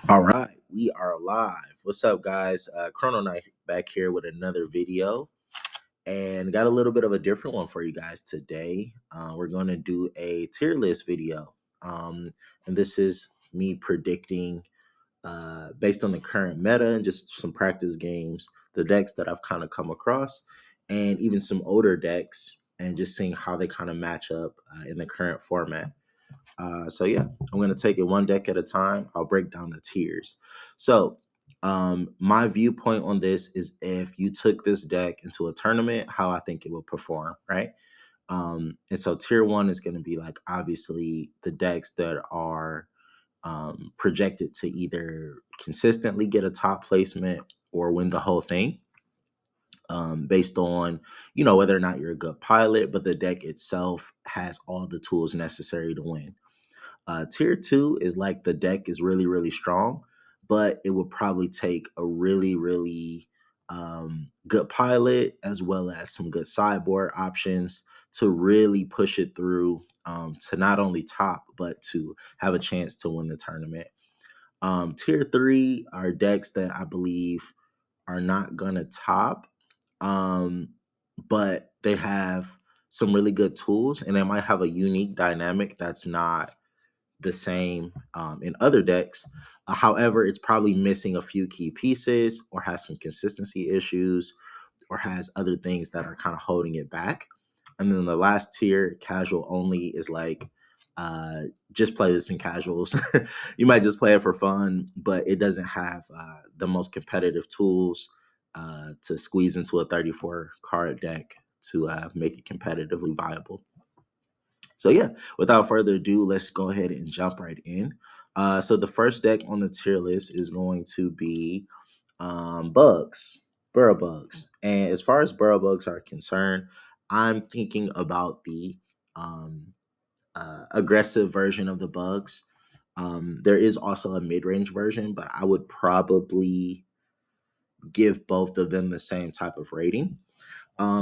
All right, we are live. What's up, guys? Chrono Knight back here with another video, and got a little bit of a different one for you guys today. We're going to do a tier list video, and this is me predicting, based on the current meta and just some practice games, the decks that I've kind of come across, and even some older decks, and just seeing how they kind of match up in the current format. So yeah, I'm gonna take it one deck at a time. I'll break down the tiers. So my viewpoint on this is if you took this deck into a tournament, how I think it will perform, right? And so tier one is gonna be like obviously the decks that are projected to either consistently get a top placement or win the whole thing. Based on whether or not you're a good pilot, but the deck itself has all the tools necessary to win. Tier two is like the deck is really, really strong, but it would probably take a really, really good pilot as well as some good sideboard options to really push it through to not only top, but to have a chance to win the tournament. Tier three are decks that I believe are not going to top, um, but they have some really good tools and they might have a unique dynamic that's not the same in other decks. However, it's probably missing a few key pieces or has some consistency issues or has other things that are kind of holding it back. And then the last tier, casual only, is like uh, just play this in casuals. You might just play it for fun, but it doesn't have the most competitive tools to squeeze into a 34 card deck to make it competitively viable. So yeah, without further ado, let's go ahead and jump right in. So the first deck on the tier list is going to be bugs, burrow bugs. And as far as burrow bugs are concerned, I'm thinking about the um, aggressive version of the bugs. There is also a mid-range version, but I would probably give both of them the same type of rating.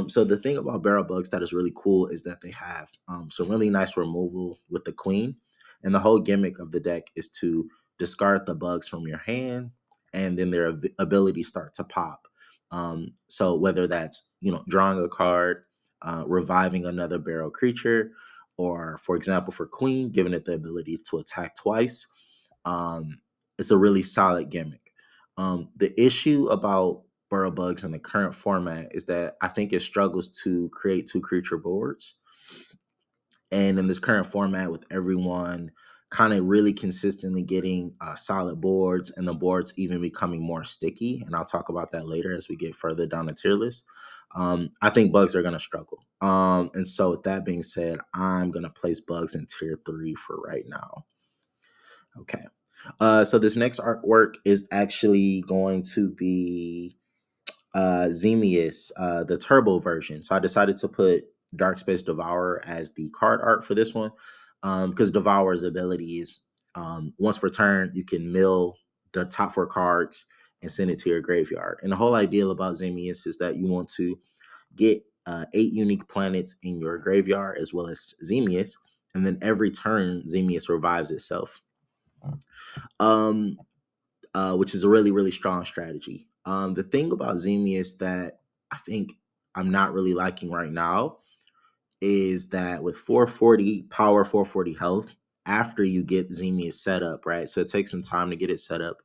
So the thing about barrel bugs that is really cool is that they have some really nice removal with the queen, and the whole gimmick of the deck is to discard the bugs from your hand, and then their abilities start to pop. So whether that's drawing a card, reviving another barrel creature, or for example for queen, giving it the ability to attack twice. Um, it's a really solid gimmick. The issue about Burrow Bugs in the current format is that I think it struggles to create two creature boards. And in this current format, with everyone kind of really consistently getting solid boards and the boards even becoming more sticky, and I'll talk about that later as we get further down the tier list, I think bugs are going to struggle. And so, with that being said, I'm going to place bugs in tier three for right now. Okay. So this next artwork is actually going to be Xemius, the turbo version. So I decided to put Dark Space Devourer as the card art for this one because Devourer's ability is once per turn, you can mill the top four cards and send it to your graveyard. And the whole idea about Xemius is that you want to get 8 unique planets in your graveyard as well as Xemius. And then every turn, Xemius revives itself. Um, which is a really, really strong strategy. The thing about Xemius that I think I'm not really liking right now is that with 440 power, 440 health, after you get Xemius set up, right? So it takes some time to get it set up.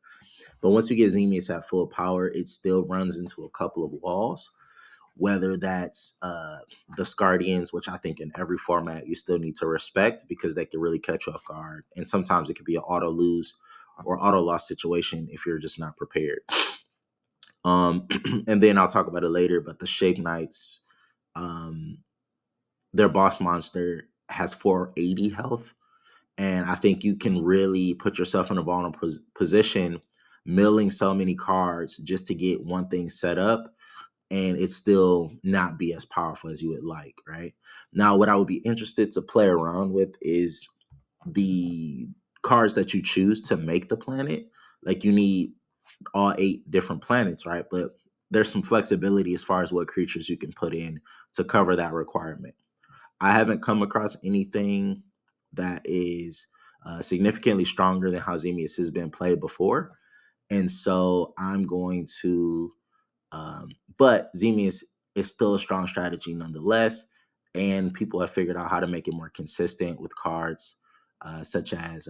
But once you get Xemius at full power, it still runs into a couple of walls, whether that's the Scardians, which I think in every format you still need to respect because they can really catch you off guard. And sometimes it could be an auto lose or auto loss situation if you're just not prepared. And then I'll talk about it later, but the Shape Knights, um, their boss monster has 480 health. And I think you can really put yourself in a vulnerable position milling so many cards just to get one thing set up and it still not be as powerful as you would like, right? Now, what I would be interested to play around with is the cards that you choose to make the planet. Like you need all 8 different planets, right? But there's some flexibility as far as what creatures you can put in to cover that requirement. I haven't come across anything that is significantly stronger than how Xemius has been played before. And so I'm going to, um, but Xemius is still a strong strategy nonetheless. And people have figured out how to make it more consistent with cards such as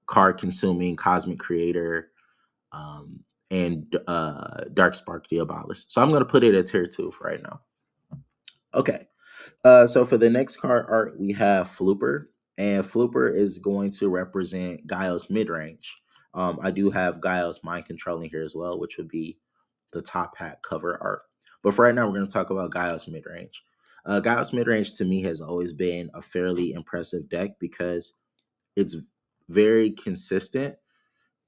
card consuming Cosmic Creator and Dark Spark Diabolus. So I'm going to put it at tier 2 for right now. Okay. So for the next card art, we have Flooper, and Flooper is going to represent Guile's midrange. I do have Guile's mind controlling here as well, which would be the top hat cover art. But for right now, we're going to talk about Guile's midrange. Guile's midrange to me has always been a fairly impressive deck because it's very consistent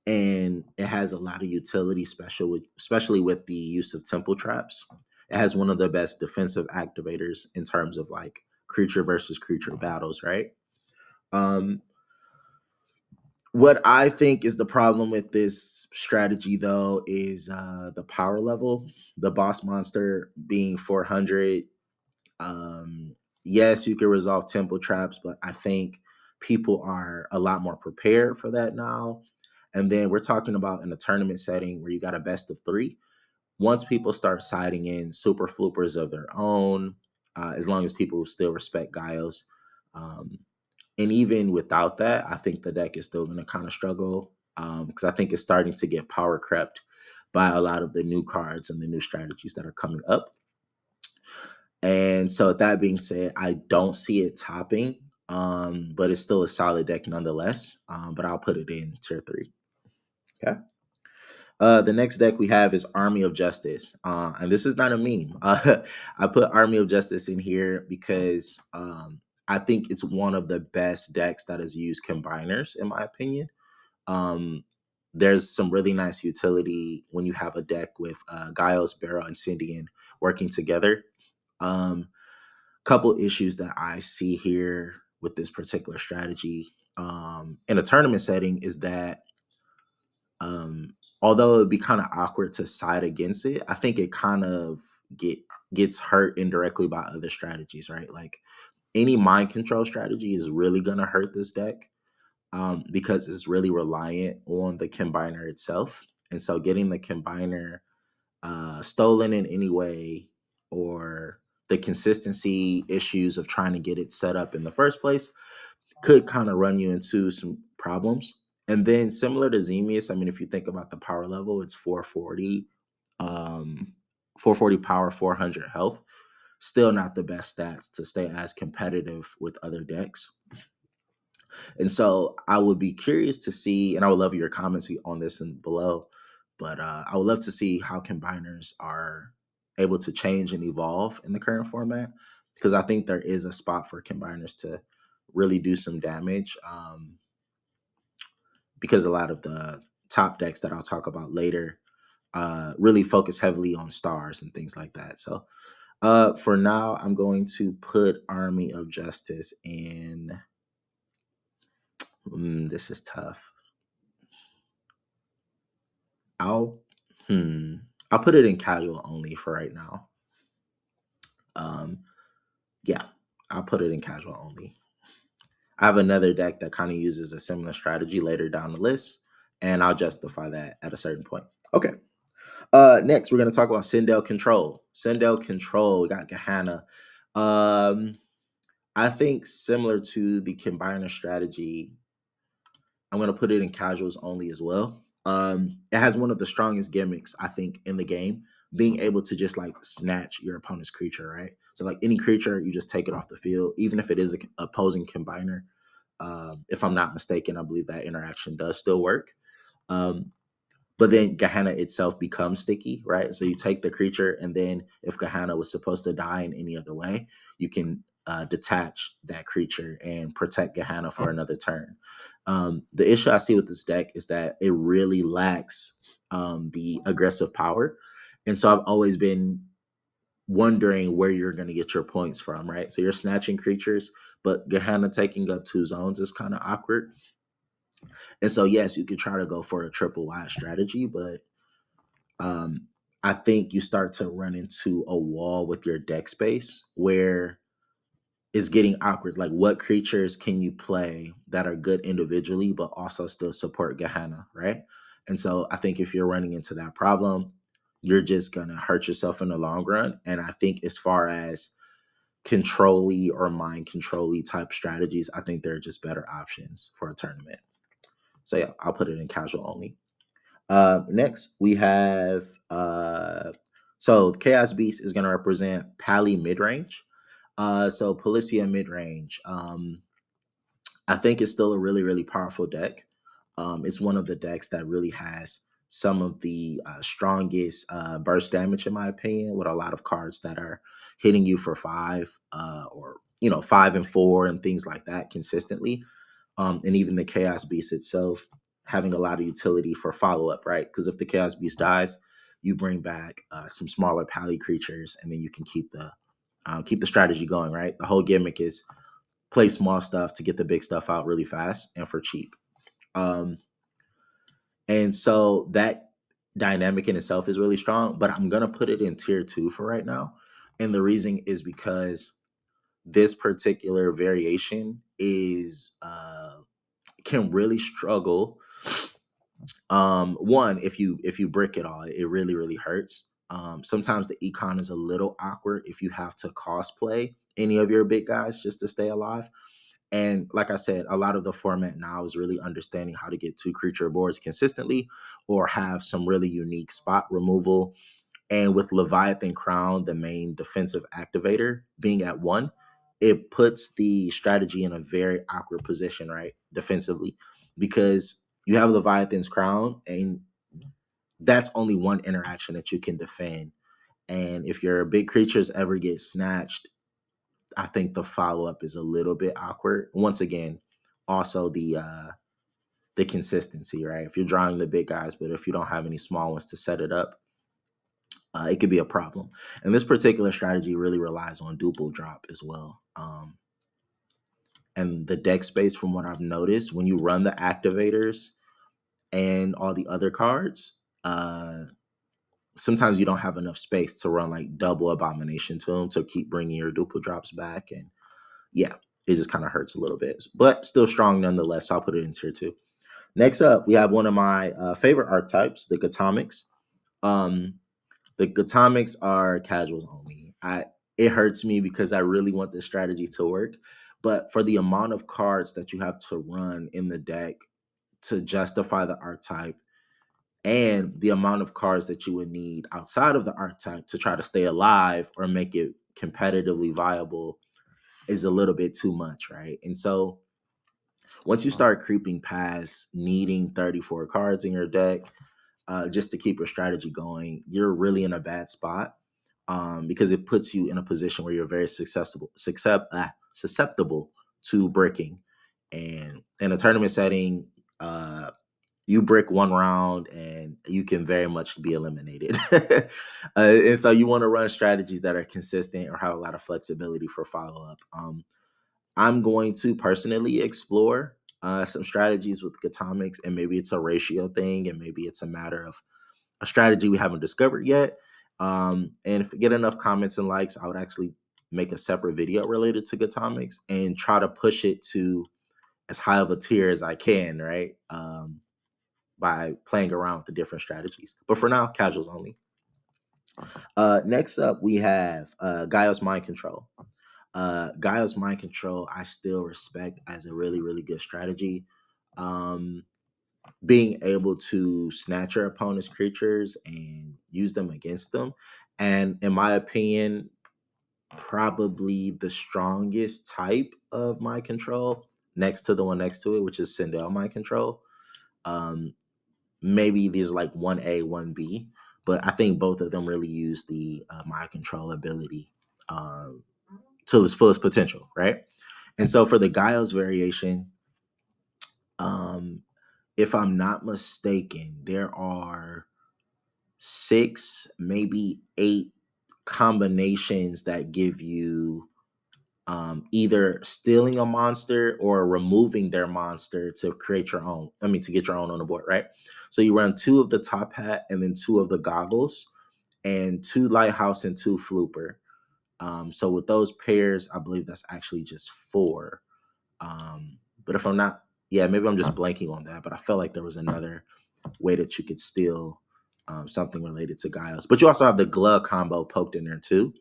and it has a lot of utility, especially with the use of temple traps. It has one of the best defensive activators in terms of like creature versus creature battles, right? Um, what I think is the problem with this strategy, though, is the power level. The boss monster being 400. Yes, you can resolve temple traps, but I think people are a lot more prepared for that now. And then we're talking about in a tournament setting where you got a best of 3. Once people start siding in super floopers of their own, as long as people still respect Giles, um, and even without that, I think the deck is still going to kind of struggle because I think it's starting to get power crept by a lot of the new cards and the new strategies that are coming up. And so, with that being said, I don't see it topping, but it's still a solid deck nonetheless. But I'll put it in tier 3. Okay. The next deck we have is Army of Justice, and this is not a meme. I put Army of Justice in here because I think it's one of the best decks that has used combiners, in my opinion. Um, there's some really nice utility when you have a deck with Giles, Barrow, and Sindian working together. Couple issues that I see here with this particular strategy in a tournament setting is that although it'd be kind of awkward to side against it, I think it kind of gets hurt indirectly by other strategies, right? Like any mind control strategy is really gonna hurt this deck because it's really reliant on the combiner itself. And so getting the combiner stolen in any way or the consistency issues of trying to get it set up in the first place could kind of run you into some problems. And then similar to Xemius, I mean, if you think about the power level, it's 440, um, 440 power, 400 health. Still not the best stats to stay as competitive with other decks. And so I would be curious to see, and I would love your comments on this and below, but I would love to see how combiners are able to change and evolve in the current format because I think there is a spot for combiners to really do some damage because a lot of the top decks that I'll talk about later really focus heavily on stars and things like that. So for now, I'm going to put Army of Justice in. This is tough. I'll hmm. I'll put it in casual only for right now. Um, yeah, I'll put it in casual only. I have another deck that kind of uses a similar strategy later down the list, and I'll justify that at a certain point. Okay. Next, we're going to talk about Sindel Control. Sindel Control, we got Gahanna. Um, I think similar to the combiner strategy, I'm going to put it in casuals only as well. It has one of the strongest gimmicks, I think, in the game, being able to just like snatch your opponent's creature, right? So, like any creature, you just take it off the field, even if it is a opposing combiner. If I'm not mistaken, I believe that interaction does still work. Um, but then Gehenna itself becomes sticky, right? So you take the creature, and then if Gehenna was supposed to die in any other way, you can detach that creature and protect Gehenna for another turn. The issue I see with this deck is that it really lacks the aggressive power. And so I've always been wondering where you're going to get your points from, right? So you're snatching creatures, but Gehenna taking up 2 zones is kind of awkward. And so, yes, you could try to go for a triple wide strategy, but um, I think you start to run into a wall with your deck space where is getting awkward. Like, what creatures can you play that are good individually, but also still support Gehenna, right? And so I think if you're running into that problem, you're just gonna hurt yourself in the long run. And I think as far as control-y or mind control-y type strategies, I think there are just better options for a tournament. So yeah, I'll put it in casual only. Next we have so Chaos Beast is gonna represent Pally mid-range. So Policia mid-range. I think it's still a really, really powerful deck. It's one of the decks that really has some of the strongest burst damage, in my opinion, with a lot of cards that are hitting you for five or 5 and 4 and things like that consistently. And even the Chaos Beast itself having a lot of utility for follow up, right? Because if the Chaos Beast dies, you bring back some smaller pally creatures, and then you can keep the strategy going, right? The whole gimmick is play small stuff to get the big stuff out really fast and for cheap. Um, and so that dynamic in itself is really strong, but I'm gonna put it in tier 2 for right now. And the reason is because this particular variation is can really struggle. One, if you brick it all, it really, really hurts. Sometimes the econ is a little awkward if you have to cosplay any of your big guys just to stay alive. And like I said, a lot of the format now is really understanding how to get 2 creature boards consistently or have some really unique spot removal. And with Leviathan Crown, the main defensive activator, being at 1, it puts the strategy in a very awkward position, right? Defensively, because you have Leviathan's Crown, and that's only one interaction that you can defend. And if your big creatures ever get snatched, I think the follow up is a little bit awkward. Once again, also the consistency, right? If you're drawing the big guys, but if you don't have any small ones to set it up, it could be a problem. And this particular strategy really relies on duple drop as well. And the deck space, from what I've noticed, when you run the activators and all the other cards, sometimes you don't have enough space to run like double abomination to them to keep bringing your duple drops back. And yeah, it just kind of hurts a little bit, but still strong nonetheless. So I'll put it in tier 2. Next up, we have one of my favorite archetypes, the Gatomics. Um, the Gatomics are casuals only. It hurts me because I really want this strategy to work, but for the amount of cards that you have to run in the deck to justify the archetype, and the amount of cards that you would need outside of the archetype to try to stay alive or make it competitively viable, is a little bit too much, right? And so once you start creeping past needing 34 cards in your deck just to keep your strategy going, you're really in a bad spot, because it puts you in a position where you're very susceptible to bricking. And in a tournament setting, you brick one round and you can very much be eliminated. And so you want to run strategies that are consistent or have a lot of flexibility for follow up. I'm going to personally explore some strategies with Gatomics, and maybe it's a ratio thing, and maybe it's a matter of a strategy we haven't discovered yet. And if we get enough comments and likes, I would actually make a separate video related to Gatomics and try to push it to as high of a tier as I can, right? By playing around with the different strategies. But for now, casuals only. Next up, we have Gaia's Mind Control. Gaia's Mind Control, I still respect as a really, really good strategy. Being able to snatch your opponent's creatures and use them against them. And in my opinion, probably the strongest type of Mind Control next to the one next to it, which is Sindel Mind Control. Maybe there's like 1A, 1B, but I think both of them really use the Mind Control ability to its fullest potential, right? And so for the Giles variation, um, if I'm not mistaken, there are 6, maybe 8 combinations that give you either stealing a monster or removing their monster to create your own. I mean, to get your own on the board, right? So you run 2 of the top hat and then 2 of the goggles and 2 lighthouse and 2 flooper. So with those pairs, I believe that's actually just four. But if I'm not, yeah, maybe I'm just blanking on that. But I felt like there was another way that you could steal something related to Giles. But you also have the glove combo poked in there too.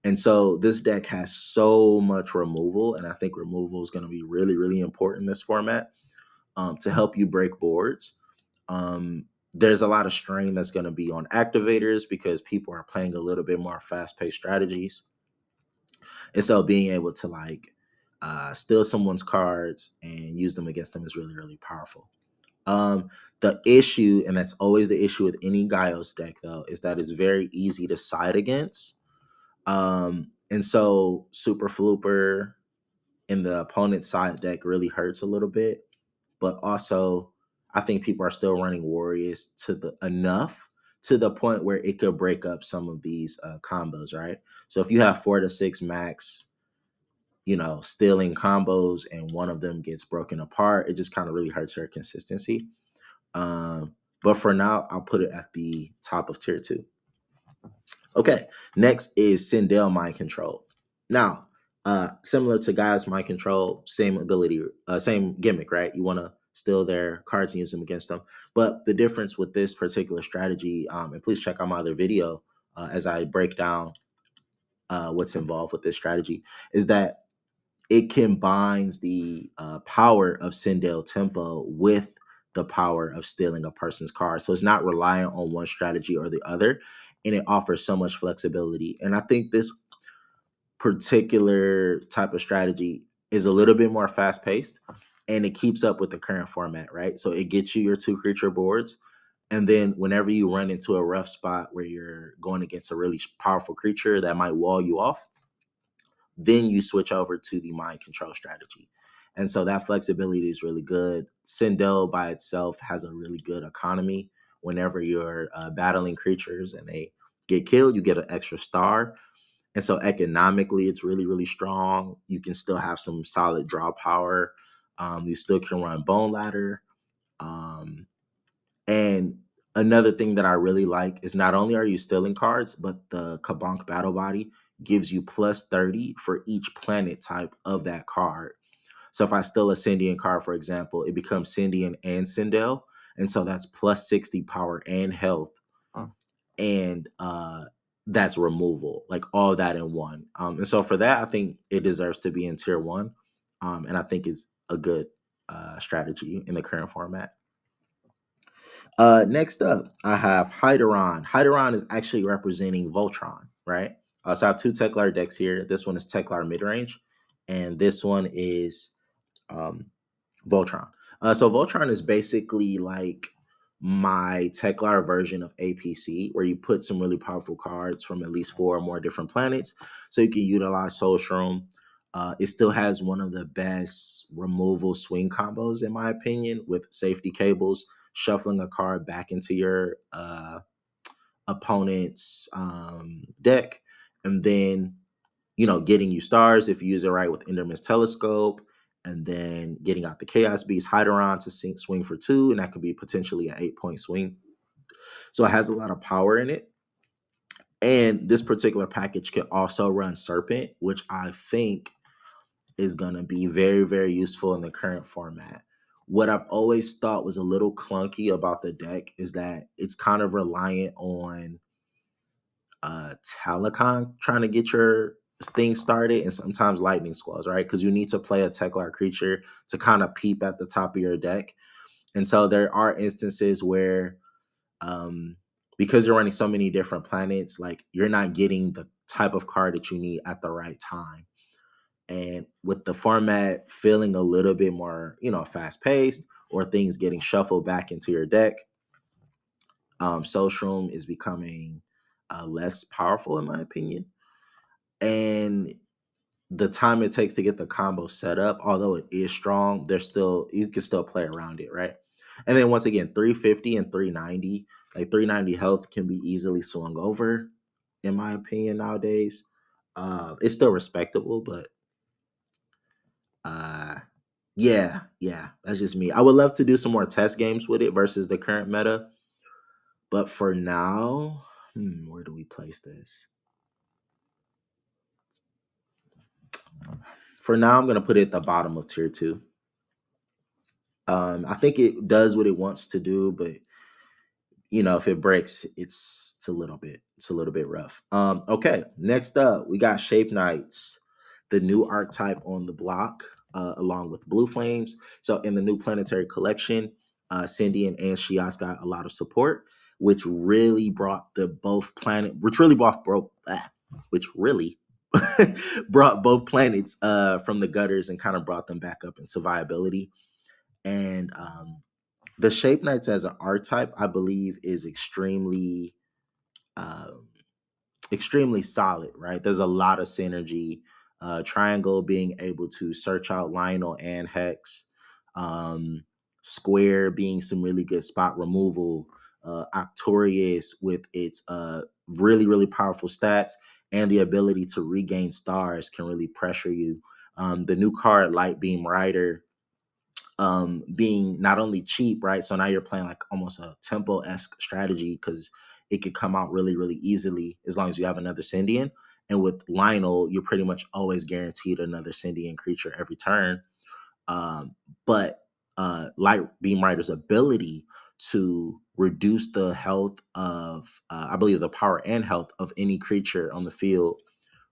And so this deck has so much removal, and I think removal is going to be really, really important in this format to help you break boards. There's a lot of strain that's going to be on activators because people are playing a little bit more fast-paced strategies, and so being able to like steal someone's cards and use them against them is really, really powerful. The issue, and that's always the issue with any Giles deck, though, is that it's very easy to side against. And so Super Flooper in the opponent's side deck really hurts a little bit, but also I think people are still running Warriors to the enough to the point where it could break up some of these combos, right? So if you have 4 to 6 max, stealing combos and one of them gets broken apart, it just kind of really hurts your consistency. But for now, I'll put it at the top of tier 2. Okay, next is Sindel Mind Control. Now, similar to Guy's Mind Control, same ability, same gimmick, right? You want to steal their cards and use them against them. But the difference with this particular strategy, and please check out my other video as I break down what's involved with this strategy, is that it combines the power of Sindel Tempo with the power of stealing a person's card. So it's not reliant on one strategy or the other, and it offers so much flexibility. And I think this particular type of strategy is a little bit more fast paced and it keeps up with the current format, right? So it gets you your 2 creature boards. And then whenever you run into a rough spot where you're going against a really powerful creature that might wall you off, then you switch over to the mind control strategy. And so that flexibility is really good. Sindel by itself has a really good economy. Whenever you're battling creatures and they get killed, you get an extra star. And so economically, it's really, really strong. You can still have some solid draw power. You still can run Bone Ladder. Um, and another thing that I really like is not only are you stealing cards, but the Kabonk Battle Body gives you plus 30 for each planet type of that card. So if I steal a Sindian card, for example, it becomes Sindian and Sindel. And so that's plus 60 power and health. And that's removal, like all that in one. And so for that, I think it deserves to be in tier 1. And I think it's a good strategy in the current format. Next up, I have Hyderon. Hyderon is actually representing Voltron, right? So I have 2 Teklar decks here. This one is Teklar midrange, and this one is um, Voltron. So Voltron is basically like my Teklar version of APC, where you put some really powerful cards from at least 4 or more different planets, so you can utilize Soul Shroom. It still has one of the best removal swing combos, in my opinion, with safety cables, shuffling a card back into your opponent's deck, and then getting you stars if you use it right with Enderman's Telescope, and then getting out the Chaos Beast Hyderon to swing for 2, and that could be potentially an 8-point swing. So it has a lot of power in it. And this particular package can also run Serpent, which I think is going to be very, very useful in the current format. What I've always thought was a little clunky about the deck is that it's kind of reliant on Talakon trying to get your thing started, and sometimes lightning squalls, right? Because you need to play a Teklar creature to kind of peep at the top of your deck. And so there are instances where because you're running so many different planets, like you're not getting the type of card that you need at the right time. And with the format feeling a little bit more, fast paced, or things getting shuffled back into your deck, Soul Shroom is becoming less powerful, in my opinion. And the time it takes to get the combo set up, although it is strong, you can still play around it, right? And then once again, 350 and 390, like 390 health can be easily swung over, in my opinion, nowadays. It's still respectable, but yeah, that's just me. I would love to do some more test games with it versus the current meta, but for now, where do we place this? For now, I'm going to put it at the bottom of tier two. I think it does what it wants to do, but if it breaks, it's a little bit rough. Okay, next up, we got Shape Knights, the new archetype on the block, along with Blue Flames. So in the new Planetary Collection, Sindian and Sheos got a lot of support, which really brought the both planet, which really brought bro, ah, which really brought both planets from the gutters and kind of brought them back up into viability. And the Shape Knights as an archetype, I believe, is um, extremely solid. Right, there's a lot of synergy. Triangle being able to search out Lionel and Hex. Um, Square being some really good spot removal. Octorius with its really powerful stats and the ability to regain stars can really pressure you. The new card Light Beam Rider being not only cheap, right? So now you're playing like almost a tempo-esque strategy because it could come out really easily as long as you have another Sindian. And with Lionel, you're pretty much always guaranteed another Sindian creature every turn. But Light Beam Rider's ability to reduce the health of, I believe, the power and health of any creature on the field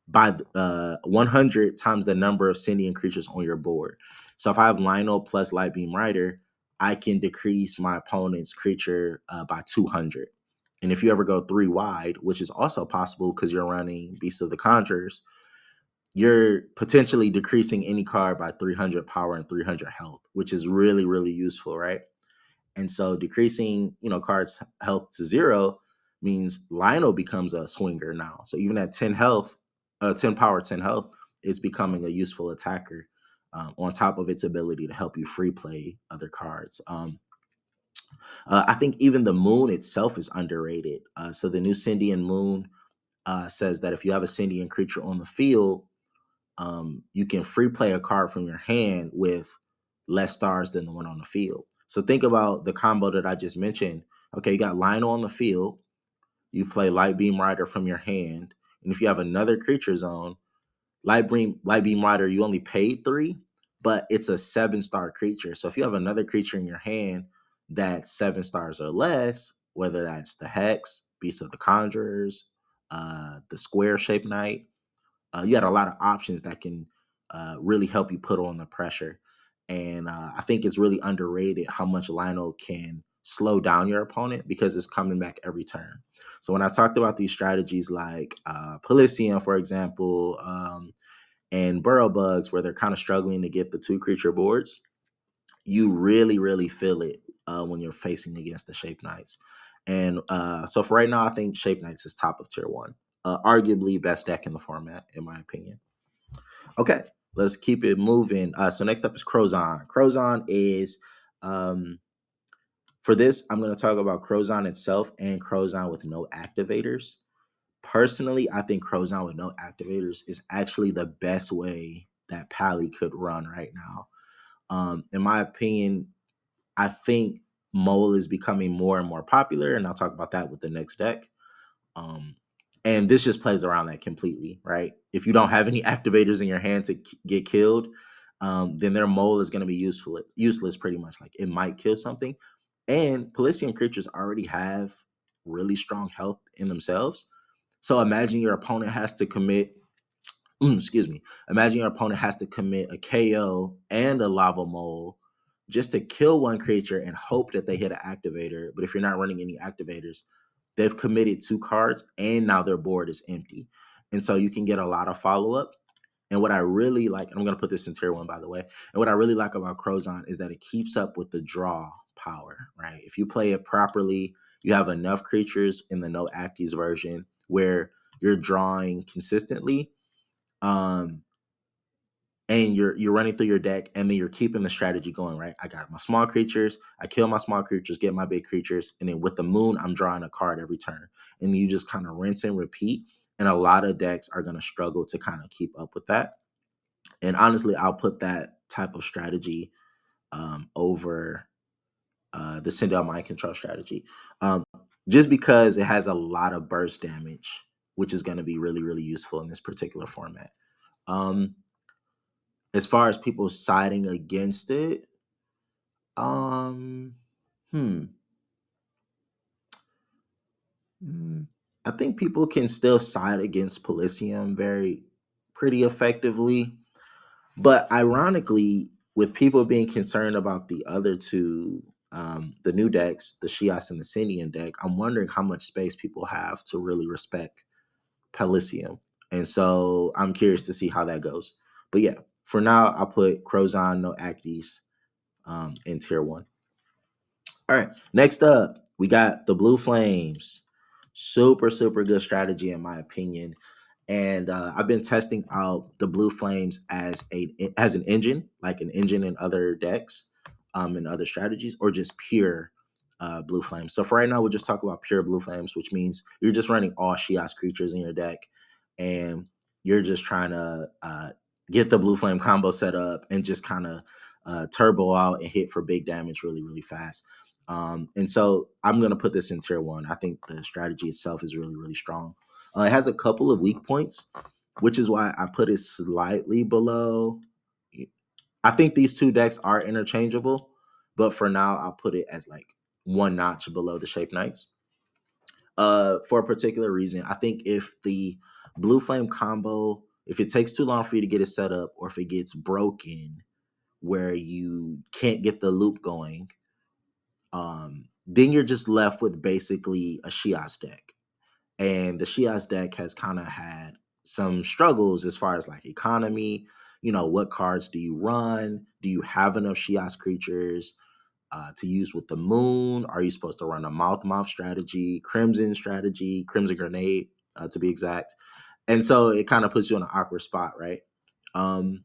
by 100 times the number of Sindian creatures on your board. So if I have Lionel plus Light Beam Rider, I can decrease my opponent's creature by 200. And if you ever go three wide, which is also possible because you're running Beast of the Conjurers, you're potentially decreasing any card by 300 power and 300 health, which is really useful, right? And so decreasing, cards' health to zero means Lionel becomes a swinger now. So even at 10 health, 10 power, 10 health, it's becoming a useful attacker on top of its ability to help you free play other cards. I think even the moon itself is underrated. So the new Sindian moon says that if you have a Sindian creature on the field, you can free play a card from your hand with less stars than the one on the field. So think about the combo that I just mentioned. Okay, you got Lionel on the field. You play Light Beam Rider from your hand, and if you have another creature zone, Light Beam Rider, you only paid 3, but it's a 7-star creature. So if you have another creature in your hand that's 7 stars or less, whether that's the Hex, Beast of the Conjurers, the Square Shape Knight, you got a lot of options that can really help you put on the pressure. And I think it's really underrated how much Lionel can slow down your opponent because it's coming back every turn. So when I talked about these strategies like Pelisium, for example, and Burrow Bugs, where they're kind of struggling to get the 2 creature boards, you really feel it when you're facing against the Shape Knights. And so for right now, I think Shape Knights is top of tier 1. Arguably best deck in the format, in my opinion. Okay, let's keep it moving. So next up is Crozon. Crozon is for this, I'm going to talk about Crozon itself and Crozon with no activators. Personally, I think Crozon with no activators is actually the best way that Pally could run right now. In my opinion, I think Mole is becoming more and more popular, and I'll talk about that with the next deck. Um, and this just plays around that completely, right? If you don't have any activators in your hand to get killed, then their Mole is going to be useless pretty much. Like it might kill something. And Pelisium creatures already have really strong health in themselves. So imagine your opponent has to commit excuse me. Imagine your opponent has to commit a KO and a lava mole just to kill one creature and hope that they hit an activator. But if you're not running any activators, they've committed 2 cards and now their board is empty. And so you can get a lot of follow up. And what I really like, and I'm going to put this in tier 1, by the way. And what I really like about Crozon is that it keeps up with the draw power, right? If you play it properly, you have enough creatures in the no acties version where you're drawing consistently, um, and you're running through your deck, and then you're keeping the strategy going, right? I got my small creatures, I kill my small creatures, get my big creatures, and then with the moon, I'm drawing a card every turn. And you just kind of rinse and repeat. And a lot of decks are going to struggle to kind of keep up with that. And honestly, I'll put that type of strategy over the Sindel Mind Control strategy, just because it has a lot of burst damage, which is going to be really useful in this particular format. Um, as far as people siding against it, um, hmm, mm, I think people can still side against Polysium pretty effectively. But ironically, with people being concerned about the other two, the new decks, the Sheos and the Sindian deck, I'm wondering how much space people have to really respect Pelisium. And so I'm curious to see how that goes. But yeah, for now, I'll put Crozon, no Actes in tier one. All right, next up, we got the Blue Flames. Super, super good strategy, in my opinion. And I've been testing out the Blue Flames as an engine, like an engine in other decks, and other strategies, or just pure Blue Flames. So for right now, we'll just talk about pure Blue Flames, which means you're just running all Shias creatures in your deck, and you're just trying to get the Blue Flame combo set up and just kind of turbo out and hit for big damage really, really fast. And so I'm going to put this in tier one. I think the strategy itself is really, really strong. It has a couple of weak points, which is why I put it slightly below. I think these two decks are interchangeable, but for now, I'll put it as like one notch below the Shape Knights. For a particular reason, I think if the Blue Flame combo, if it takes too long for you to get it set up, or if it gets broken where you can't get the loop going, then you're just left with basically a Shias deck. And the Shias deck has kind of had some struggles as far as like economy. You know, what cards do you run? Do you have enough Shias creatures to use with the moon? Are you supposed to run a mouth strategy, crimson grenade to be exact? And so it kind of puts you in an awkward spot, right? Um,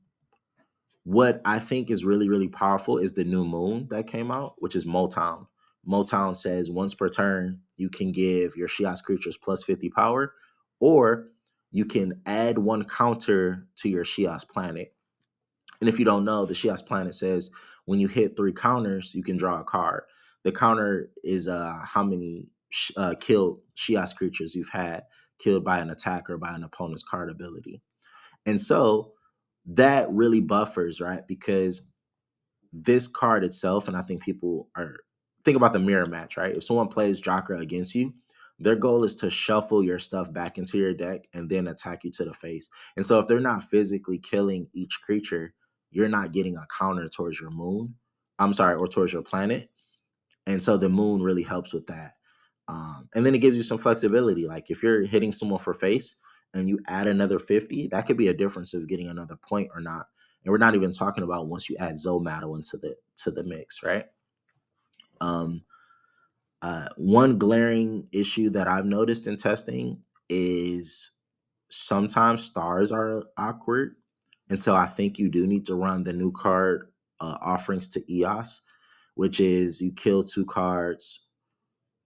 what I think is really, really powerful is the new moon that came out, which is Motown. Motown says once per turn, you can give your Shias creatures plus 50 power, or you can add one counter to your Shias planet. And if you don't know, the Shias planet says when you hit 3 counters, you can draw a card. The counter is how many killed Shias creatures you've had killed by an attack or by an opponent's card ability. And so that really buffers, right? Because this card itself, and I think people are think about the mirror match, right? If someone plays Joker against you, their goal is to shuffle your stuff back into your deck and then attack you to the face. And so if they're not physically killing each creature, you're not getting a counter towards your moon. I'm sorry, or towards your planet. And so the moon really helps with that. And then it gives you some flexibility. Like if you're hitting someone for face and you add another 50, that could be a difference of getting another point or not. And we're not even talking about once you add Zomato into the mix, right? Um, One glaring issue that I've noticed in testing is sometimes stars are awkward. And so I think you do need to run the new card offerings to EOS, which is you kill 2 cards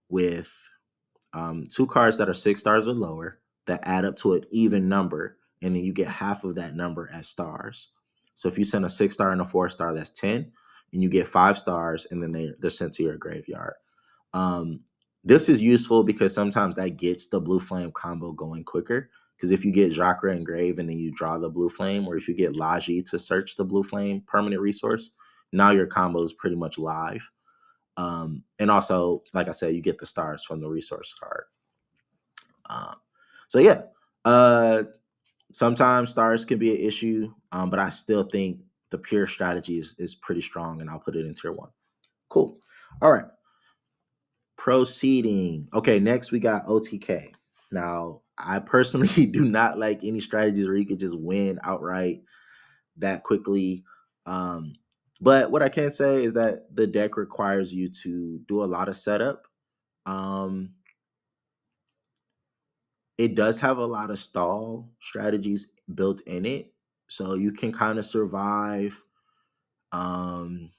with 2 cards that are 6 stars or lower that add up to an even number, and then you get half of that number as stars. So if you send a 6 star and a 4 star, that's 10, and you get 5 stars, and then they're sent to your graveyard. Um, this is useful because sometimes that gets the blue flame combo going quicker. Because if you get Jacra Engrave and then you draw the blue flame, or if you get Laji to search the blue flame permanent resource, now your combo is pretty much live. And also, like I said, you get the stars from the resource card. Um, so yeah, uh, sometimes stars can be an issue, but I still think the pure strategy is pretty strong, and I'll put it in tier one. Cool. All right. Proceeding. Okay, next we got OTK. Now, I personally do not like any strategies where you could just win outright that quickly. Um, but what I can say is that the deck requires you to do a lot of setup. Um, it does have a lot of stall strategies built in it, so you can kind of survive. Um,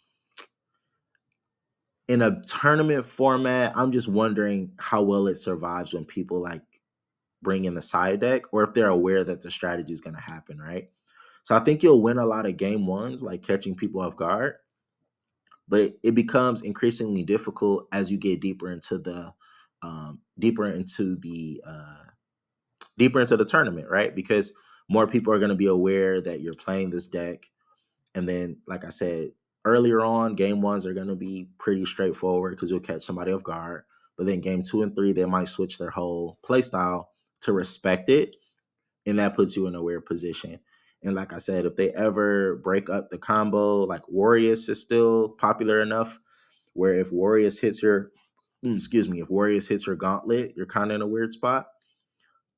in a tournament format, I'm just wondering how well it survives when people like bring in the side deck, or if they're aware that the strategy is going to happen, right? So I think you'll win a lot of game ones, like catching people off guard, but it becomes increasingly difficult as you get um, deeper into the deeper into the tournament, right? Because more people are going to be aware that you're playing this deck. And then, like I said earlier on, game ones are going to be pretty straightforward because you'll catch somebody off guard. But then game 2 and 3, they might switch their whole play style to respect it. And that puts you in a weird position. And like I said, if they ever break up the combo, like Warriors is still popular enough where if Warriors hits your, if Warriors hits your gauntlet, you're kind of in a weird spot.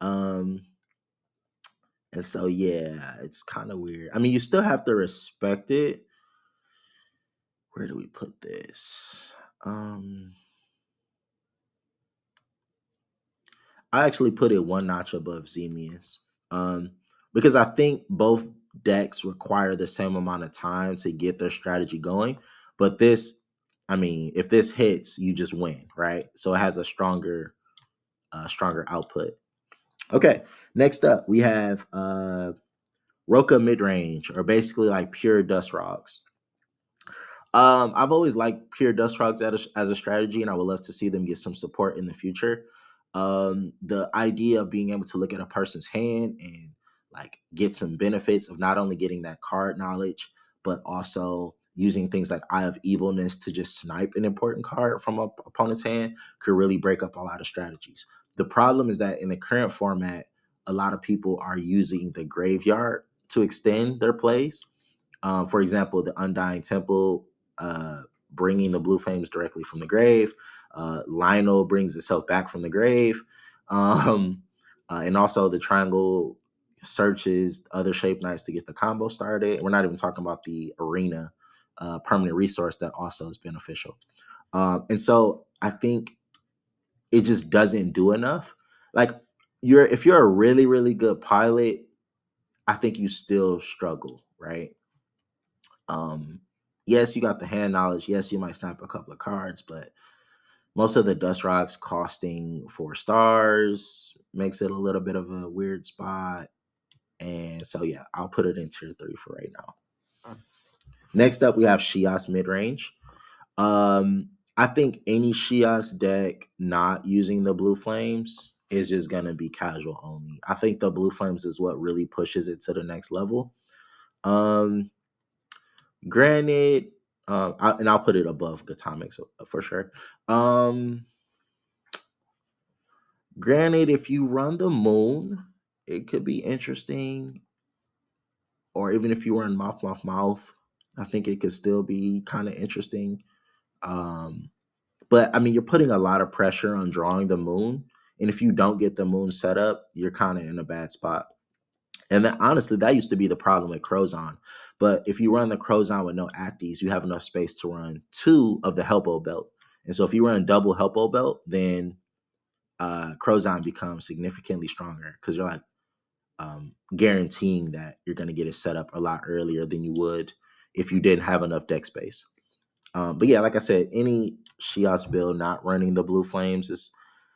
Um, and so yeah, it's kind of weird. I mean, you still have to respect it. Where do we put this? I actually put it one notch above Xemius. Because I think both decks require the same amount of time to get their strategy going. But this, I mean, if this hits, you just win, right? So it has a stronger output. Okay, next up we have Roka midrange, or basically like pure dust rocks. I've always liked pure dust frogs as a strategy, and I would love to see them get some support in the future. The idea of being able to look at a person's hand and like get some benefits of not only getting that card knowledge, but also using things like Eye of Evilness to just snipe an important card from a opponent's hand could really break up a lot of strategies. The problem is that in the current format, a lot of people are using the graveyard to extend their plays. For example, the Undying Temple, uh, bringing the blue flames directly from the grave. Lionel brings itself back from the grave. Um, and also the triangle searches other shape knights to get the combo started. We're not even talking about the arena permanent resource that also is beneficial. And so I think it just doesn't do enough. Like if you're a really, really good pilot, I think you still struggle, right? Um, yes, you got the hand knowledge. Yes, you might snap a couple of cards, but most of the dust rocks costing 4 stars makes it a little bit of a weird spot. And so yeah, I'll put it in tier 3 for right now. Next up, we have Sheos midrange. I think any Sheos deck not using the blue flames is just gonna be casual only. I think the blue flames is what really pushes it to the next level. Um, Granted, and I'll put it above Atomics for sure. Um, Granted, if you run the moon, it could be interesting. Or even if you run mouth, I think it could still be kind of interesting. Um, but I mean, you're putting a lot of pressure on drawing the moon, and if you don't get the moon set up, you're kind of in a bad spot. And then, honestly, that used to be the problem with Crozon. But if you run the Crozon with no Acties, you have enough space to run 2 of the Helpo Belt. And so if you run double Helpo Belt, then Crozon becomes significantly stronger because you're like guaranteeing that you're going to get it set up a lot earlier than you would if you didn't have enough deck space. But yeah, like I said, any Shios build not running the Blue Flames is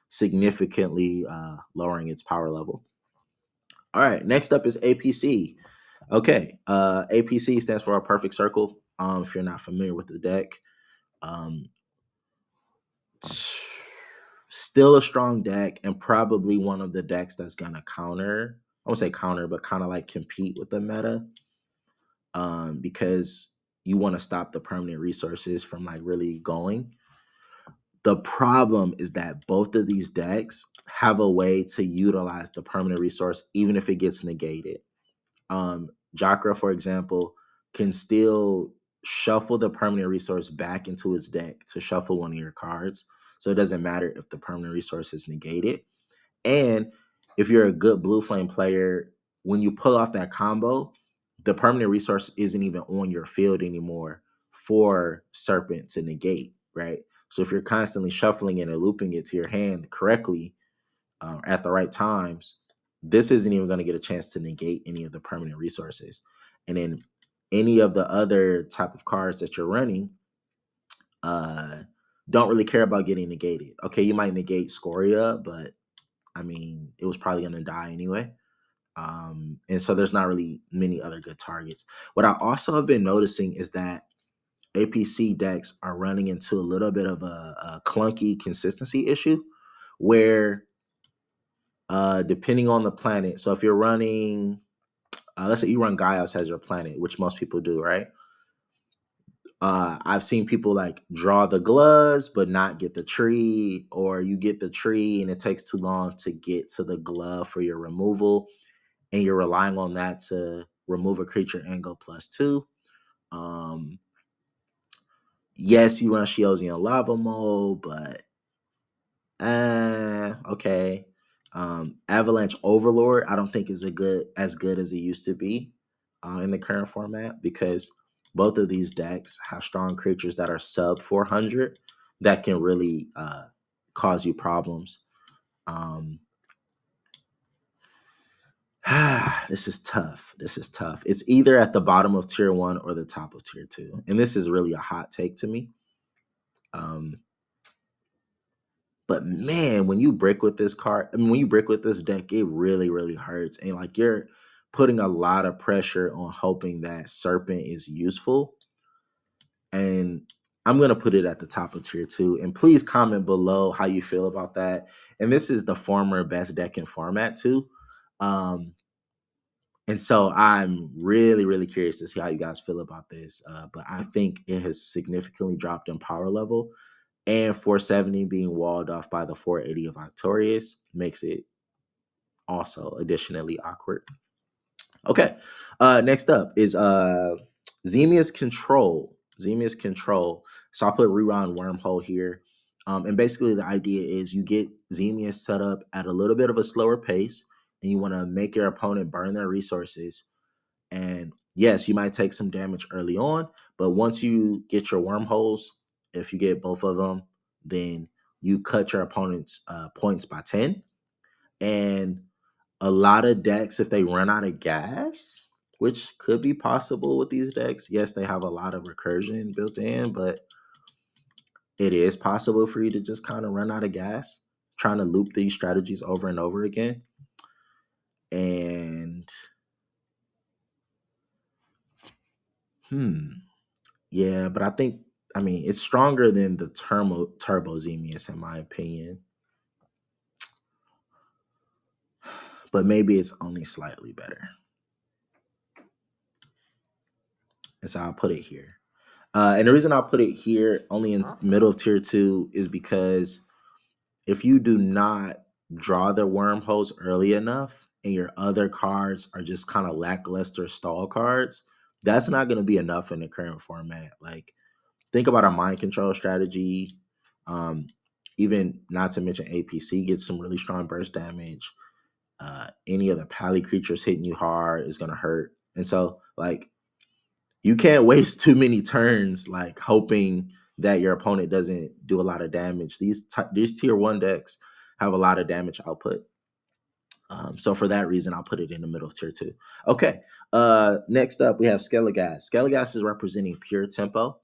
significantly lowering its power level. All right, next up is APC. Okay, APC stands for a perfect circle. If you're not familiar with the deck, um, still a strong deck and probably one of the decks that's gonna counter. I won't say counter, but kind of like compete with the meta, because you want to stop the permanent resources from like really going. The problem is that both of these decks have a way to utilize the permanent resource even if it gets negated. Jakra, for example, can still shuffle the permanent resource back into its deck to shuffle one of your cards. So it doesn't matter if the permanent resource is negated. And if you're a good blue flame player, when you pull off that combo, the permanent resource isn't even on your field anymore for Serpent to negate, right? So if you're constantly shuffling it and looping it to your hand correctly, at the right times, this isn't even going to get a chance to negate any of the permanent resources. And then any of the other type of cards that you're running uh, don't really care about getting negated. Okay, you might negate Scoria, but I mean, it was probably going to die anyway. And so there's not really many other good targets. What I also have been noticing is that APC decks are running into a little bit of a clunky consistency issue where depending on the planet. So if you're running let's say you run Gaios as your planet, which most people do, right? I've seen people like draw the gloves but not get the tree, or you get the tree and it takes too long to get to the glove for your removal, and you're relying on that to remove a creature and go +2. Um, yes, you run Sheos and lava mode, but okay. Avalanche Overlord, I don't think is a good as good as it used to be in the current format, because both of these decks have strong creatures that are sub 400 that can really cause you problems. Um, this is tough. This is tough. It's either at the bottom of tier 1 or the top of tier 2, and this is really a hot take to me. Um, But man, when you brick with this card, I mean, when you brick with this deck, it really, really hurts. And like you're putting a lot of pressure on hoping that Serpent is useful. And I'm gonna put it at the top of tier 2. And please comment below how you feel about that. And this is the former best deck in format too. Um, and so I'm really, really curious to see how you guys feel about this. But I think it has significantly dropped in power level, and 470 being walled off by the 480 of Arcturus makes it also additionally awkward. Okay. Next up is Xemia's Control. Xemia's Control. So I'll put Reround Wormhole here. And basically the idea is you get Xemia set up at a little bit of a slower pace, and you want to make your opponent burn their resources. And yes, you might take some damage early on, but once you get your wormholes, if you get both of them, then you cut your opponent's points by 10. And a lot of decks, if they run out of gas, which could be possible with these decks, yes, they have a lot of recursion built in, but it is possible for you to just kind of run out of gas trying to loop these strategies over and over again. And yeah, but I mean, it's stronger than the Turbo Xemius in my opinion, but maybe it's only slightly better. And so I'll put it here. And the reason I'll put it here only in middle of tier 2 is because if you do not draw the wormholes early enough and your other cards are just kind of lackluster stall cards, that's not going to be enough in the current format. Like, think about a mind control strategy. Um, Even not to mention APC gets some really strong burst damage. Any of the pally creatures hitting you hard is gonna hurt, and so like you can't waste too many turns like hoping that your opponent doesn't do a lot of damage. These tier 1 decks have a lot of damage output. So for that reason, I'll put it in the middle of tier 2. Okay. Next up, we have Skelligas. Skelligas is representing pure tempo.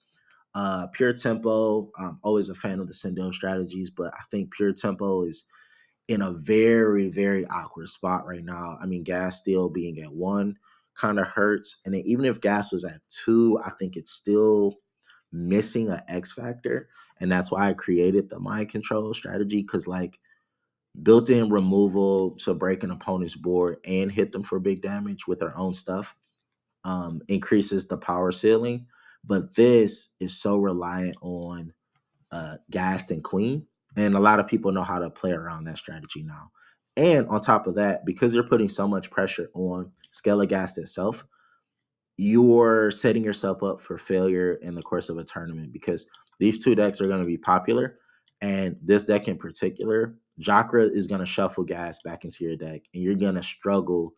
Pure tempo, I'm always a fan of the Sindian strategies, but I think pure tempo is in a very, very awkward spot right now. I mean, gas still being at 1 kind of hurts. And then even if gas was at 2, I think it's still missing an X factor. And that's why I created the mind control strategy, because like built-in removal to break an opponent's board and hit them for big damage with their own stuff increases the power ceiling. But this is so reliant on Gast and Queen, and a lot of people know how to play around that strategy now. And on top of that, because you're putting so much pressure on Skelligast itself, you're setting yourself up for failure in the course of a tournament, because these two decks are going to be popular. And this deck in particular, Jakra is going to shuffle gas back into your deck, and you're going to struggle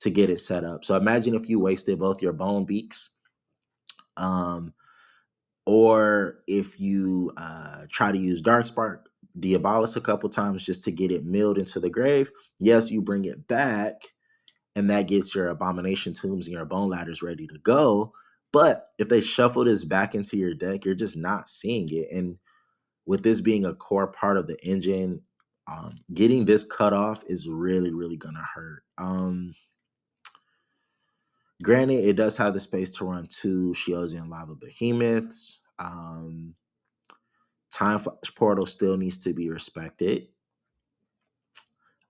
to get it set up. So imagine if you wasted both your Bone Beaks, um, or if you try to use Darkspark Diabolus a couple times just to get it milled into the grave. Yes, you bring it back, and that gets your Abomination Tombs and your Bone Ladders ready to go. But if they shuffle this back into your deck, you're just not seeing it. And with this being a core part of the engine, getting this cut off is really, really going to hurt. Granted, it does have the space to run 2 Sheosian Lava Behemoths. Time Portal still needs to be respected.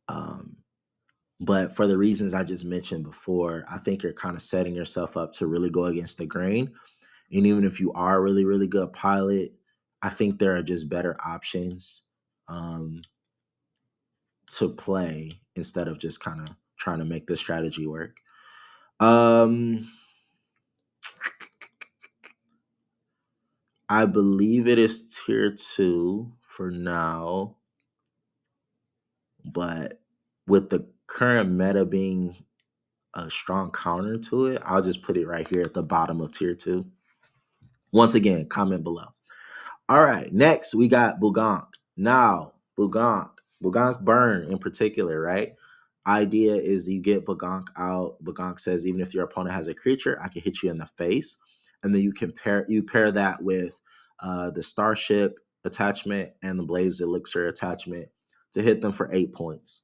Um, But for the reasons I just mentioned before, I think you're kind of setting yourself up to really go against the grain. And even if you are a really, really good pilot, I think there are just better options um, to play instead of just kind of trying to make the strategy work. Um, I believe it is tier 2 for now, but with the current meta being a strong counter to it, I'll just put it right here at the bottom of tier 2. Once again, comment below. All right, next we got Bugonk. Now, Bugonk burn in particular, right? Idea is you get Bugonk out. Bugonk says even if your opponent has a creature, I can hit you in the face, and then you pair that with the Starship attachment and the Blaze Elixir attachment to hit them for 8 points.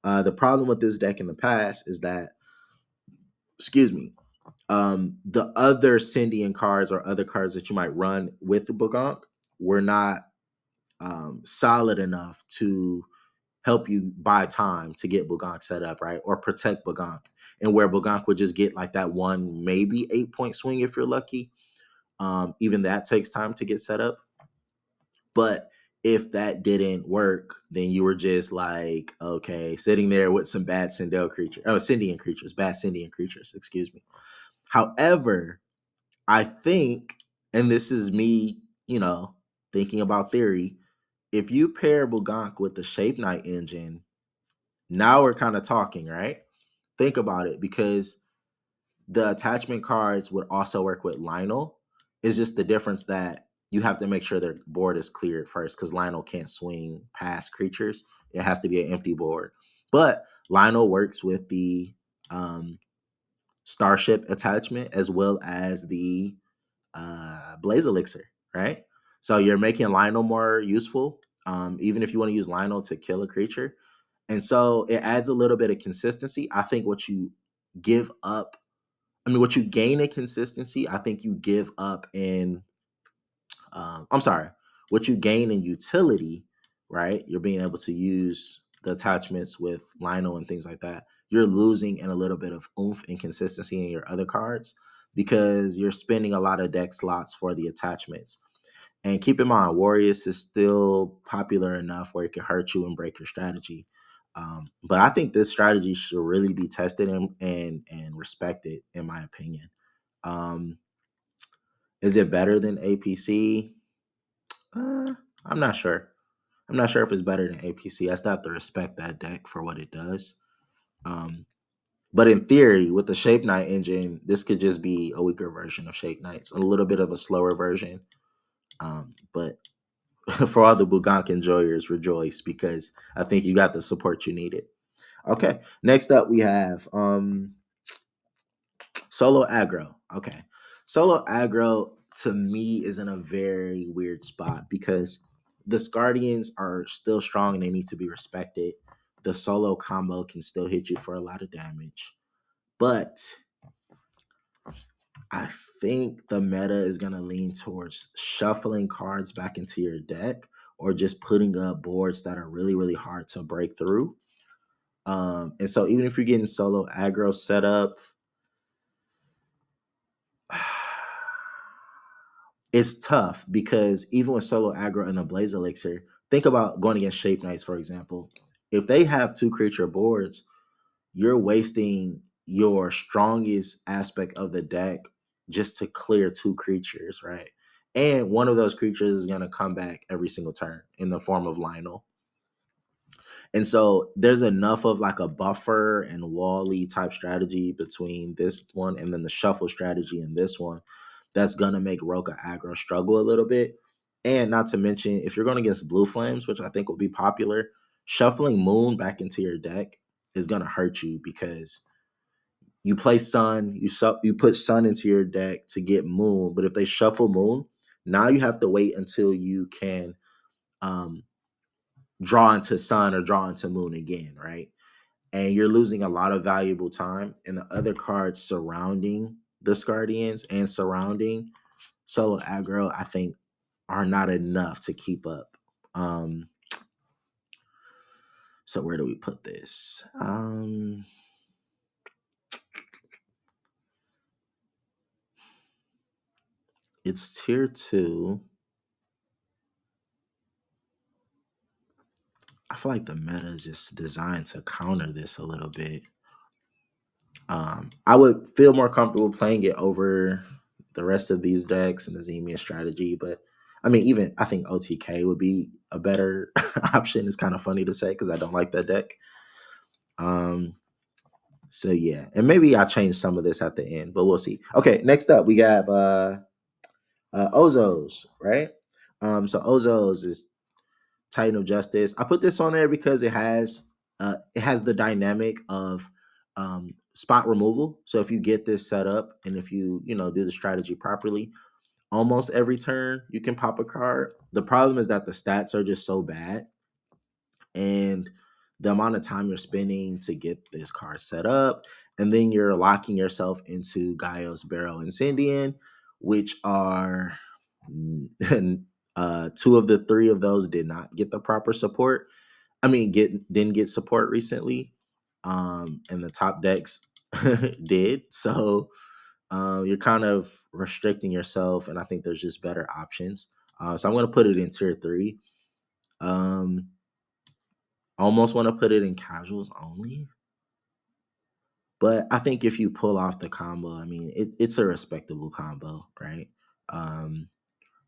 The problem with this deck in the past is that, excuse me, the other Sindian cards or other cards that you might run with the Bugonk were not solid enough to help you buy time to get Bugonk set up, right? Or protect Bugonk. And where Bugonk would just get like that one, maybe 8 point swing if you're lucky. Even that takes time to get set up. But if that didn't work, then you were just like, okay, sitting there with some bad Sindian creatures, bad Sindian creatures, excuse me. However, I think, and this is me, thinking about theory, if you pair Bugonk with the Shape Knight engine, now we're kind of talking, right? Think about it, because the attachment cards would also work with Lionel. It's just the difference that you have to make sure their board is cleared first, because Lionel can't swing past creatures. It has to be an empty board. But Lionel works with the Starship attachment as well as the Blaze Elixir, right? So you're making Lionel more useful, even if you want to use Lionel to kill a creature. And so it adds a little bit of consistency. I think what you give up, what you gain in consistency, I think you give up in, I'm sorry, what you gain in utility, right? You're being able to use the attachments with Lionel and things like that. You're losing in a little bit of oomph and consistency in your other cards because you're spending a lot of deck slots for the attachments. And keep in mind, Warriors is still popular enough where it can hurt you and break your strategy. But I think this strategy should really be tested and respected, in my opinion. Um, is it better than APC? I'm not sure. I'm not sure if it's better than APC. I still have to respect that deck for what it does. Um, but in theory, with the Shape Knight engine, this could just be a weaker version of Shape Knights, a little bit of a slower version. But for all the Bugonk enjoyers, rejoice, because I think you got the support you needed. Okay, next up we have Solo Aggro. Okay, Solo Aggro to me is in a very weird spot because the Scardians are still strong and they need to be respected. The solo combo can still hit you for a lot of damage, but I think the meta is going to lean towards shuffling cards back into your deck or just putting up boards that are really, really hard to break through. And so even if you're getting solo aggro set up, it's tough because even with solo aggro and the Blaze Elixir, think about going against Shape Knights, for example. If they have 2 creature boards, you're wasting your strongest aspect of the deck just to clear 2 creatures, right? And one of those creatures is going to come back every single turn in the form of Lionel. And so there's enough of like a buffer and wally type strategy between this one and then the shuffle strategy in this one that's going to make Roka aggro struggle a little bit. And not to mention, if you're going against Blue Flames, which I think will be popular, shuffling Moon back into your deck is going to hurt you because you play Sun, you put Sun into your deck to get Moon, but if they shuffle Moon, now you have to wait until you can um, draw into Sun or draw into Moon again, right? And you're losing a lot of valuable time. And the other cards surrounding the Scardians and surrounding Solo Aggro, I think, are not enough to keep up. So where do we put this? It's tier 2. I feel like the meta is just designed to counter this a little bit. I would feel more comfortable playing it over the rest of these decks and the Zemian strategy, but I mean, even I think OTK would be a better option. It's kind of funny to say because I don't like that deck. Um, so yeah, and maybe I change some of this at the end, but we'll see. Okay, next up we have Ozos, right? So Ozos is Titan of Justice. I put this on there because it has the dynamic of spot removal. So if you get this set up and if you know do the strategy properly, almost every turn you can pop a card. The problem is that the stats are just so bad, and the amount of time you're spending to get this card set up, and then you're locking yourself into Gaios, Barrow, and Sindian, which are two of the three of those did not get the proper support. I mean, didn't get support recently, and the top decks did. So you're kind of restricting yourself, and I think there's just better options. So I'm going to put it in tier 3. Um, I almost want to put it in casuals only, but I think if you pull off the combo, I mean, it's a respectable combo, right? Um,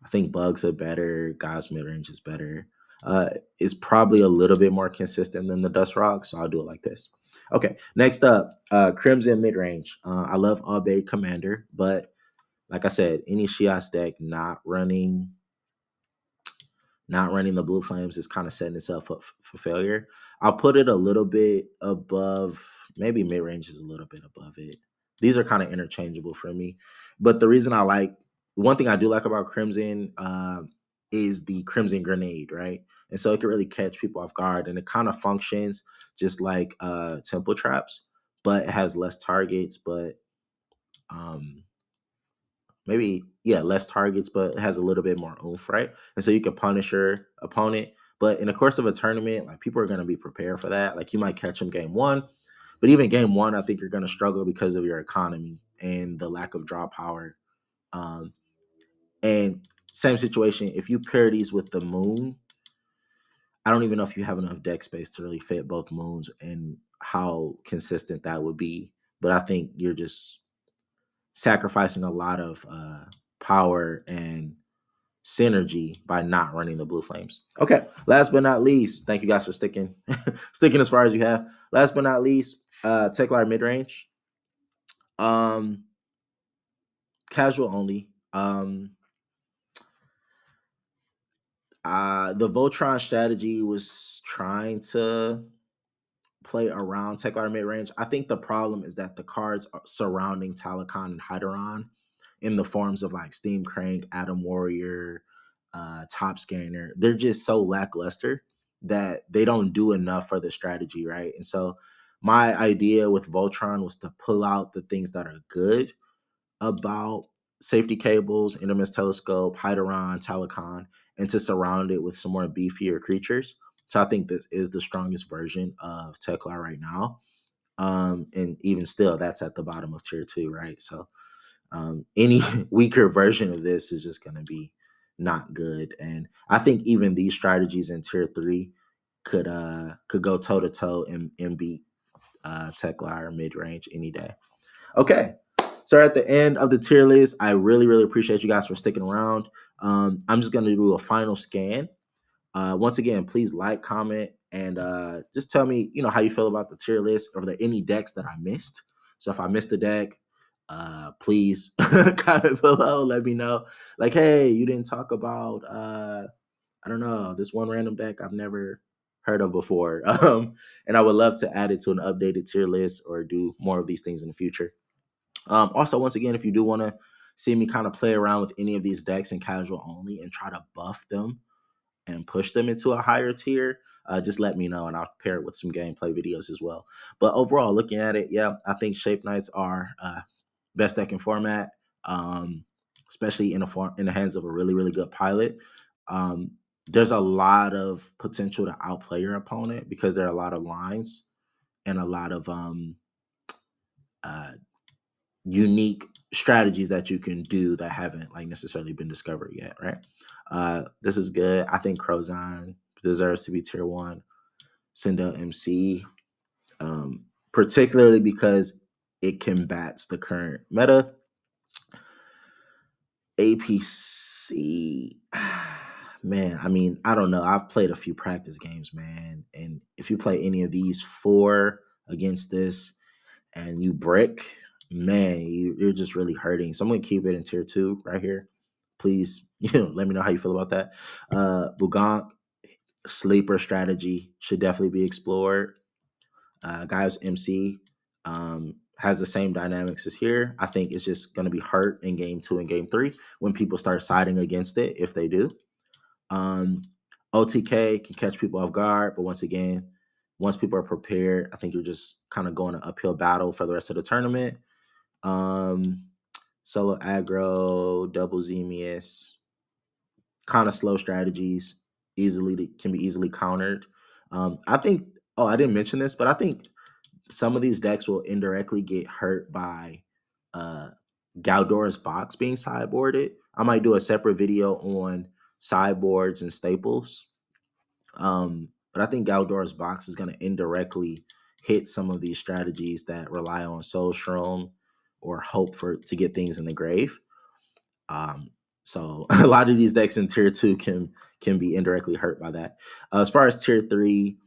I think bugs are better. God's mid range is better. It's probably a little bit more consistent than the Dust Rock, so I'll do it like this. Okay, next up, Crimson mid range. I love Obey Commander, but like I said, any Sheos deck not running the blue flames is kind of setting itself up for failure. I'll put it a little bit above, maybe mid range is a little bit above it. These are kind of interchangeable for me. But the reason I like, one thing I do like about Crimson is the Crimson Grenade, right? And so it can really catch people off guard, and it kind of functions just like Temple Traps, but it has less targets, but um, maybe less targets, but it has a little bit more oomph, right? And so you can punish your opponent. But in the course of a tournament, like people are going to be prepared for that. Like you might catch them game 1, but even game 1, I think you're going to struggle because of your economy and the lack of draw power. Um, and same situation, if you pair these with the moon, I don't even know if you have enough deck space to really fit both moons and how consistent that would be. But I think you're just sacrificing a lot of power and synergy by not running the blue flames. Okay, last but not least, thank you guys for sticking as far as you have. Last but not least, Teklar mid range, um, casual only. The Voltron strategy was trying to play around Teklar mid range. I think the problem is that the cards surrounding Talakon and Hyderon in the forms of like Steam Crank, Atom Warrior, Top Scanner, they're just so lackluster that they don't do enough for the strategy, right? And so my idea with Voltron was to pull out the things that are good about safety cables, Indominus Telescope, Hyderon, Talakon, and to surround it with some more beefier creatures. So I think this is the strongest version of Tekla right now. And even still, that's at the bottom of tier 2, right? So any weaker version of this is just going to be not good. And I think even these strategies in tier 3 could go toe to toe and beat Tekla or mid range any day. Okay. So at the end of the tier list, I really, really appreciate you guys for sticking around. I'm just going to do a final scan. Once again, please like, comment, and just tell me, how you feel about the tier list. Are there any decks that I missed? So if I missed a deck, please comment below. Let me know. Like, hey, you didn't talk about, I don't know, this one random deck I've never heard of before. And I would love to add it to an updated tier list or do more of these things in the future. Also, once again, if you do want to see me kind of play around with any of these decks in casual only and try to buff them and push them into a higher tier, just let me know and I'll pair it with some gameplay videos as well. But overall, looking at it, yeah, I think Shape Knights are best deck in format, especially in the hands of a really, really good pilot. there's a lot of potential to outplay your opponent because there are a lot of lines and a lot of uh, unique strategies that you can do that haven't like necessarily been discovered yet, right? This is good. I think Crozon deserves to be tier one. Sindel MC, particularly because it combats the current meta. APC, man, I mean, I don't know. I've played a few practice games, man. And if you play any of these four against this and you brick, man, you're just really hurting. So I'm going to keep it in tier two right here. Please, let me know how you feel about that. Bugonk, sleeper strategy should definitely be explored. Guys MC has the same dynamics as here. I think it's just going to be hurt in game two and game three when people start siding against it, if they do. Um, OTK can catch people off guard, but once again, once people are prepared, I think you're just kind of going an uphill battle for the rest of the tournament. Um, Solo aggro, double Zemius, kind of slow strategies, can be easily countered. I think. Oh, I didn't mention this, but I think some of these decks will indirectly get hurt by uh Galdor's box being sideboarded. I might do a separate video on sideboards and staples. But I think Galdor's box is going to indirectly hit some of these strategies that rely on Soul Strom or hope for to get things in the grave. Um, so a lot of these decks in tier two can be indirectly hurt by that. As far as tier three,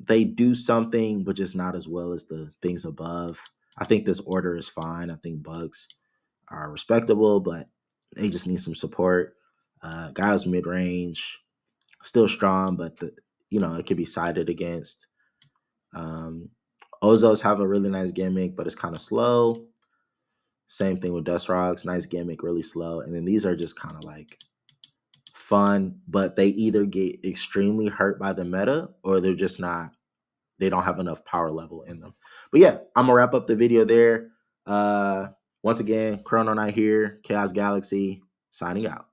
they do something, but just not as well as the things above. I think this order is fine. I think bugs are respectable, but they just need some support. Guys mid range, still strong, but it can be sided against. Um, Ozos have a really nice gimmick, but it's kind of slow. Same thing with Dust Rocks, nice gimmick, really slow. And then these are just kind of like fun, but they either get extremely hurt by the meta or they're just not, they don't have enough power level in them. But yeah, I'm gonna wrap up the video there. Once again, Chrono Knight here, Chaos Galaxy, signing out.